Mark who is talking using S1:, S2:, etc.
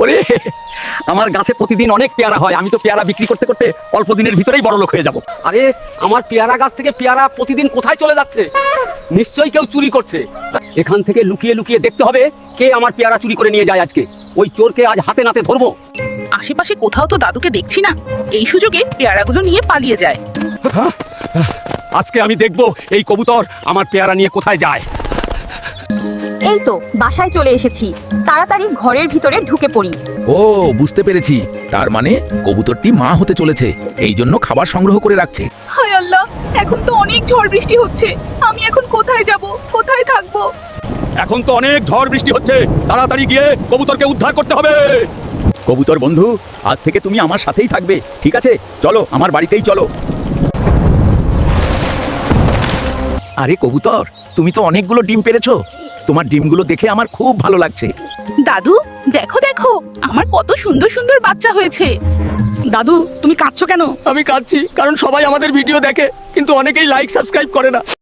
S1: ওরে আমার গাছে প্রতিদিন অনেক পেয়ারা হয়, আমি তো পেয়ারা বিক্রি করতে করতে অল্প দিনের ভিতরেই বড় লোক হয়ে যাব। আরে আমার পেয়ারা গাছ থেকে পেয়ারা প্রতিদিন কোথায় চলে যাচ্ছে? নিশ্চয়ই কেউ চুরি করছে। এখান থেকে লুকিয়ে লুকিয়ে দেখতে হবে কে আমার পেয়ারা চুরি করে নিয়ে যায় আজকে। ওই চোরকে আজ হাতে নাতে ধরবো।
S2: আশেপাশে কোথাও তো দাদুকে দেখছি না, এই সুযোগে পেয়ারাগুলো নিয়ে পালিয়ে যায়।
S1: আজকে আমি দেখব এই কবুতর আমার পেয়ারা নিয়ে কোথায় যায়।
S3: এই তো বাসায় চলে এসেছি, তাড়াতাড়ি ঘরের ভিতরে ঢুকে পড়ি।
S4: ও বুঝতে পেরেছি, তার মানে কবুতরটি মা হতে চলেছে, এই জন্য খাবার সংগ্রহ করে রাখছে।
S2: হায় আল্লাহ, এখন তো অনেক ঝড় বৃষ্টি হচ্ছে, আমি এখন কোথায় যাব, কোথায় থাকবো?
S1: এখন তো অনেক ঝড় বৃষ্টি হচ্ছে, তাড়াতাড়ি গিয়ে কবুতরকে উদ্ধার করতে হবে। কবুতর বন্ধু, আজ থেকে তুমি আমার সাথেই থাকবে, ঠিক আছে? চলো আমার বাড়িতেই চলো। আরে কবুতর, তুমি তো অনেকগুলো ডিম পেড়েছো, তোমার ডিমগুলো দেখে আমার খুব ভালো লাগছে।
S2: দাদু দেখো দেখো, আমার কত সুন্দর সুন্দর বাচ্চা হয়েছে।
S5: দাদু তুমি কাঁদছো কেন?
S1: আমি কাঁদছি কারণ সবাই আমাদের ভিডিও দেখে কিন্তু অনেকেই লাইক সাবস্ক্রাইব করে না।